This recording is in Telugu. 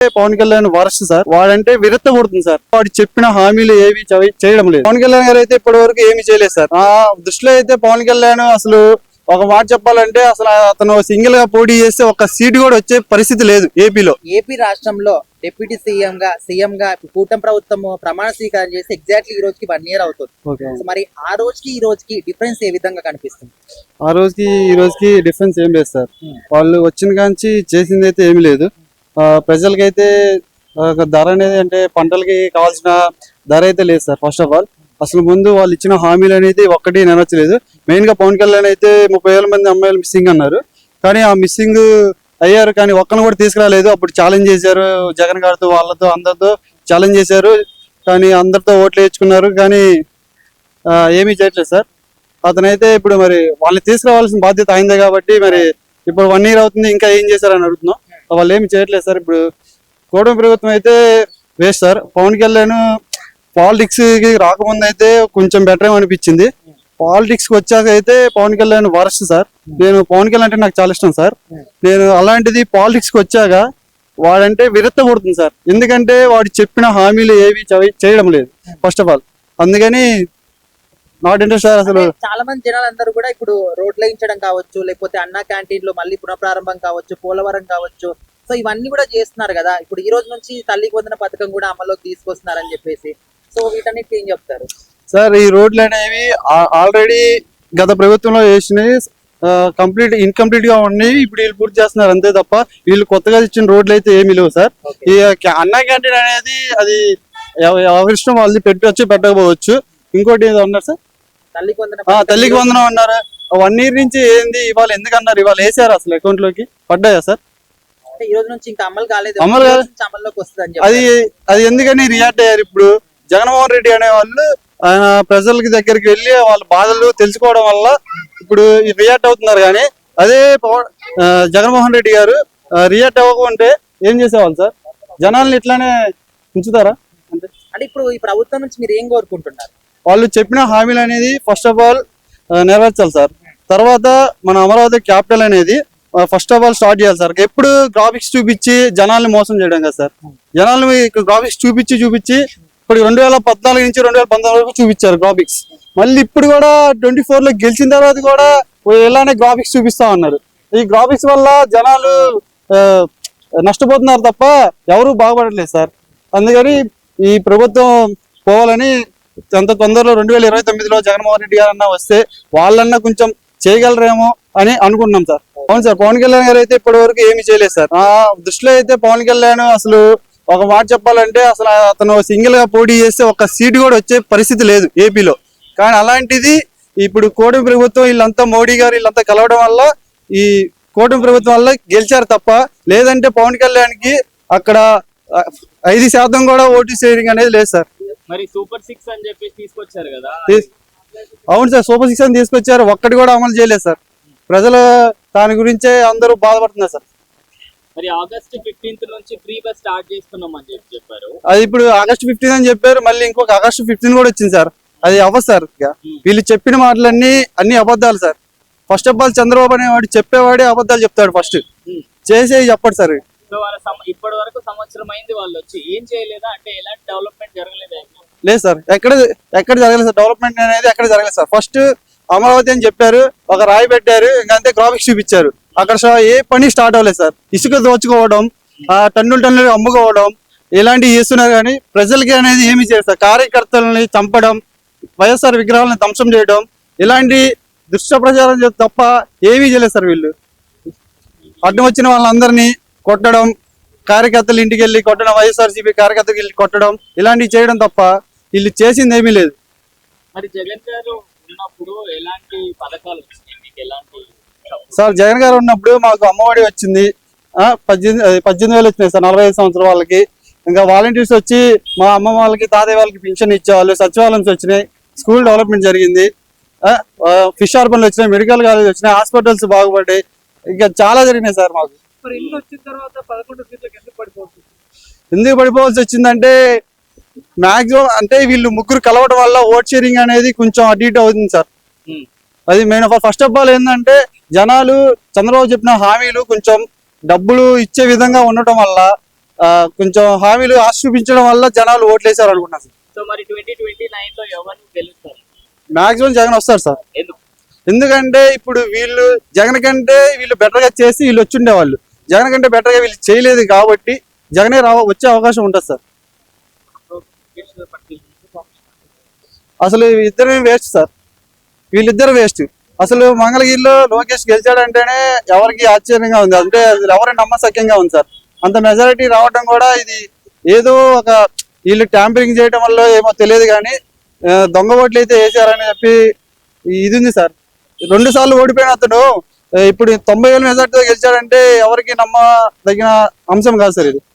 Pawan Kalyan worst sir. వాడంటే విరత్తబడుతుంది సార్. వాడు చెప్పిన హామీలు ఏవి చేయడం లేదు. పవన్ కళ్యాణ్ గారు అయితే ఇప్పటి వరకు ఏమి చేయలేదు సార్. ఆ దృష్టిలో అయితే పవన్ కళ్యాణ్ అసలు ఒక మాట చెప్పాలంటే అసలు అతను సింగిల్ గా పోటీ చేస్తే ఒక సీటు కూడా వచ్చే పరిస్థితి లేదు ఏపీలో. ఏపీ రాష్ట్రంలో డిప్యూటీ సీఎం గా కూటమి ప్రభుత్వం ప్రమాణ స్వీకారం చేసి ఎగ్జాక్ట్లీ ఈ రోజుకి 1 year అవుతుంది. మరి ఆ రోజుకి ఈ రోజుకి డిఫరెన్స్ ఏ విధంగా కనిపిస్తుంది? ఆ రోజుకి ఈ రోజుకి డిఫరెన్స్ ఏం లేదు సార్. వాళ్ళు వచ్చిన కాంచి చేసింది అయితే ఏమి లేదు. ప్రజలకైతే ధర అనేది అంటే పంటలకి కావాల్సిన ధర అయితే లేదు సార్. ఫస్ట్ ఆఫ్ ఆల్ అసలు ముందు వాళ్ళు ఇచ్చిన హామీలు అనేది ఒక్కటి నెరవేర్చలేదు. మెయిన్ గా పవన్ కళ్యాణ్ అయితే 30,000 మంది అమ్మాయిలు మిస్సింగ్ అన్నారు. కానీ ఆ మిస్సింగ్ అయ్యారు కానీ ఒక్కను కూడా తీసుకురాలేదు. అప్పుడు ఛాలెంజ్ చేశారు జగన్ గారితో, వాళ్ళతో అందరితో ఛాలెంజ్ చేశారు. కానీ అందరితో ఓట్లు వేయించుకున్నారు. కానీ ఏమీ చేయట్లేదు సార్. అతనైతే ఇప్పుడు మరి వాళ్ళని తీసుకురావాల్సిన బాధ్యత అయిందే కాబట్టి మరి ఇప్పుడు 1 year అవుతుంది, ఇంకా ఏం చేశారని అడుగుతున్నాం. వాళ్ళు ఏమి చేయట్లేదు సార్. ఇప్పుడు కూటమి ప్రభుత్వం అయితే waste sir. Pavan Kalyan politics కి రాకముందు అయితే కొంచెం బెటర్ అనిపించింది. పాలిటిక్స్ కి వచ్చాక అయితే పవన్ కళ్యాణ్ వరస్ట్ సార్. నేను పవన్ కళ్యాణ్ అంటే నాకు చాలా ఇష్టం సార్. నేను అలాంటిది పాలిటిక్స్ కి వచ్చాక వాడంటే విరత్తబడుతుంది సార్. ఎందుకంటే వాడు చెప్పిన హామీలు ఏవి చేయడం లేదు ఫస్ట్ ఆఫ్ ఆల్. అందుకని నాట్ ఇంట్రెస్ట్ సార్. అసలు చాలా మంది జనాలందరూ కూడా ఇప్పుడు రోడ్లు వేయించడం కావచ్చు, లేకపోతే అన్నా క్యాంటీన్ లో మళ్ళీ పునఃప్రారంభం కావచ్చు, పోలవరం కావచ్చు, సో ఇవన్నీ కూడా చేస్తున్నారు కదా. ఇప్పుడు ఈ రోజు నుంచి తల్లికి వందన పథకం కూడా అమల్లోకి తీసుకొస్తున్నారని చెప్పేసి, సో వీటన్నిటికీ ఏం చెప్తారు సార్? ఈ రోడ్లు అనేవి ఆల్రెడీ గత ప్రభుత్వంలో వేసినవి కంప్లీట్ ఇన్కంప్లీట్ గా ఉన్నాయి. ఇప్పుడు వీళ్ళు పూర్తి చేస్తున్నారు అంతే తప్ప వీళ్ళు కొత్తగా ఇచ్చిన రోడ్లు అయితే ఏమీ లేవు సార్. ఈ అన్నా క్యాంటీన్ అనేది అది ఎవరి ఇష్టం వాళ్ళది, పెట్టవచ్చు పెట్టకపోవచ్చు. ఇంకోటి ఏదో ఉన్నారు సార్, తల్లికి వందనం అన్నారు. 1 year నుంచి ఏంది ఇవాళ ఎందుకు అన్నారు? ఇవాళ వేసారు అసలు అకౌంట్ లోకి పడ్డాయా సార్? ఈ రోజు నుంచి ఇంకా అమలు కాలేదు. అది ఎందుకని రియాక్ట్ అయ్యారు? ఇప్పుడు జగన్మోహన్ రెడ్డి అనే వాళ్ళు ఆయన ప్రజలకి దగ్గరికి వెళ్ళి వాళ్ళ బాధలు తెలుసుకోవడం వల్ల ఇప్పుడు రియాక్ట్ అవుతున్నారు. కానీ అదే జగన్మోహన్ రెడ్డి గారు రియాక్ట్ అవ్వకుంటే ఏం చేసేవాళ్ళు సార్? జనాల్ని ఇట్లానే ఉంచుతారా? అంటే ఇప్పుడు ఈ ప్రభుత్వం నుంచి మీరు ఏం కోరుకుంటున్నారు? వాళ్ళు చెప్పిన హామీలు అనేది ఫస్ట్ ఆఫ్ ఆల్ నెరవేర్చాలి సార్. తర్వాత మన అమరావతి క్యాపిటల్ అనేది ఫస్ట్ ఆఫ్ ఆల్ స్టార్ట్ చేయాలి సార్. ఎప్పుడు గ్రాఫిక్స్ చూపించి జనాల్ని మోసం చేయడం కదా సార్. జనాల్ని గ్రాఫిక్స్ చూపించి ఇప్పుడు 2014 నుంచి 2019 వరకు చూపించారు గ్రాఫిక్స్. మళ్ళీ ఇప్పుడు కూడా 24 లో గెలిచిన తర్వాత కూడా ఇలానే గ్రాఫిక్స్ చూపిస్తా ఉన్నారు. ఈ గ్రాఫిక్స్ వల్ల జనాలు నష్టపోతున్నారు తప్ప ఎవరు బాగుపడట్లేదు సార్. అందుకని ఈ ప్రభుత్వం పోవాలని అంత తొందరలో 2029లో జగన్మోహన్ రెడ్డి గారన్నా వస్తే వాళ్ళన్నా కొంచెం చేయగలరేమో అని అనుకున్నాం సార్. అవును సార్, పవన్ కళ్యాణ్ గారు అయితే ఇప్పటి వరకు ఏమి చేయలేదు సార్. ఆ దృష్టిలో అయితే పవన్ కళ్యాణ్ అసలు ఒక మాట చెప్పాలంటే అసలు అతను సింగిల్ గా పోటీ చేస్తే ఒక సీటు కూడా వచ్చే పరిస్థితి లేదు ఏపీలో. కానీ అలాంటిది ఇప్పుడు కూటమి ప్రభుత్వం వీళ్ళంతా మోడీ గారు వీళ్ళంతా కలవడం వల్ల ఈ కూటమి ప్రభుత్వం వల్ల గెలిచారు తప్ప లేదంటే పవన్ కళ్యాణ్ కి అక్కడ 5% కూడా ఓటు షేరింగ్ అనేది లేదు సార్. మరి సూపర్ 6 అని చెప్పేసి తీసుకొచ్చారు కదా. అవును సార్, సూపర్ 6 అని తీసుకొచ్చారు. ఒక్కటి కూడా అమలు చేయలేదు సార్. ప్రజలు దాని గురించే అందరూ బాధపడుతున్నారు సార్. మరి August 15th నుంచి ఫ్రీ బస్ స్టార్ట్ చేస్తున్నాం అని చెప్పారు. అది ఇప్పుడు August 15 అని చెప్పారు. మళ్ళీ ఇంకొక August 15 కూడా వచ్చింది సార్. అది అవ్వదు సార్. వీళ్ళు చెప్పిన అన్ని అబద్ధాలు sir. First of all Chandrababu అనేవాడు చెప్పేవాడే అబద్ధాలు చెప్తాడు. ఫస్ట్ చేసేది చెప్పడు సార్. ఇప్పటి వరకు సంవత్సరం అయింది వాళ్ళు వచ్చి ఏం చేయలేదా? అంటే ఎలాంటి డెవలప్మెంట్ జరగలేదు? లేదు సార్, ఎక్కడ జరగలేదు సార్. డెవలప్మెంట్ అనేది ఎక్కడ జరగలేదు సార్. ఫస్ట్ అమరావతి అని చెప్పారు, ఒక రాయి పెట్టారు, ఇంకంతే గ్రాఫిక్స్ చూపించారు. అక్కడ ఏ పని స్టార్ట్ అవ్వలేదు సార్. ఇసుక దోచుకోవడం, టన్నులు అమ్ముకోవడం ఇలాంటివి చేస్తున్నారు. కానీ ప్రజలకి అనేది ఏమి చేయరు సార్. కార్యకర్తలని చంపడం, వైఎస్ఆర్ విగ్రహాలను ధ్వంసం చేయడం, ఇలాంటి దుష్ట ప్రచారం తప్ప ఏమీ చేయలేదు సార్. వీళ్ళు అడ్డం వచ్చిన వాళ్ళందరినీ కొట్టడం, కార్యకర్తలు ఇంటికి వెళ్ళి కొట్టడం, వైఎస్ఆర్సీపీ కార్యకర్తలకు వెళ్ళి కొట్టడం, ఇలాంటివి చేయడం తప్ప వీళ్ళు చేసింది ఏమీ లేదు. మరి జగన్ గారు ఉన్నప్పుడు ఎలాంటి పథకాలు వచ్చినాయి మీకు? ఎలాంటి సార్ జగన్ గారు ఉన్నప్పుడు మాకు అమ్మఒడి వచ్చింది, 18,000 వచ్చినాయి సార్ 45 సంవత్సరాల వాళ్ళకి. ఇంకా వాలంటీర్స్ వచ్చి మా అమ్మమ్మ వాళ్ళకి తాతయ్య వాళ్ళకి పెన్షన్ ఇచ్చేవాళ్ళు. సచివాలయం వచ్చినాయి, స్కూల్ డెవలప్మెంట్ జరిగింది, ఫిష్ హార్బర్లు వచ్చినాయి, మెడికల్ కాలేజ్ వచ్చినాయి, హాస్పిటల్స్ బాగుపడ్డాయి, ఇంకా చాలా జరిగినాయి సార్ మాకు. ఎందుకు పడిపోవాల్సి వచ్చిందంటే మాక్సిమం అంటే వీళ్ళు ముగ్గురు కలవడం వల్ల ఓట్ షేరింగ్ అనేది కొంచెం అటు ఇటు అవుతుంది సార్. అది మెయిన్ ఫస్ట్ ఆఫ్ ఆల్ ఏంటంటే జనాలు చంద్రబాబు చెప్పిన హామీలు కొంచెం డబ్బులు ఇచ్చే విధంగా ఉండటం వల్ల కొంచెం హామీలు ఆశ చూపించడం వల్ల జనాలు ఓట్లేసారు అనుకుంటున్నాను సార్. సో మరి 2029 లో ఎవరు గెలుస్తారు? మాక్సిమం జగన్ వస్తారు సార్. ఎందుకు? ఎందుకంటే ఇప్పుడు వీళ్ళు జగన్ కంటే వీళ్ళు బెటర్ గా చేసి వీళ్ళు వచ్చి ఉండేవాళ్ళు. జగన్ కంటే బెటర్ గా వీళ్ళు చేయలేదు కాబట్టి జగనే వచ్చే అవకాశం ఉంటుంది సార్. అసలు ఇద్దరు వేస్ట్ సార్, వీళ్ళిద్దరు వేస్ట్. అసలు మంగళగిరిలో లోకేష్ గెలిచాడంటేనే ఎవరికి ఆశ్చర్యంగా ఉంది, అంటే అసలు ఎవరైనా నమ్మశక్యంగా ఉంది సార్. అంత మెజారిటీ రావడం కూడా ఇది ఏదో ఒక వీళ్ళు ట్యాంపరింగ్ చేయడం వల్ల ఏమో తెలియదు కానీ దొంగ ఓట్లు అయితే వేసారని చెప్పి ఇది ఉంది సార్. 2 సార్లు ఓడిపోయిన అతను ఇప్పుడు 90,000 మెజార్టీతో గెలిచాడంటే ఎవరికి నమ్మదగిన అంశం కాదు సార్ ఇది.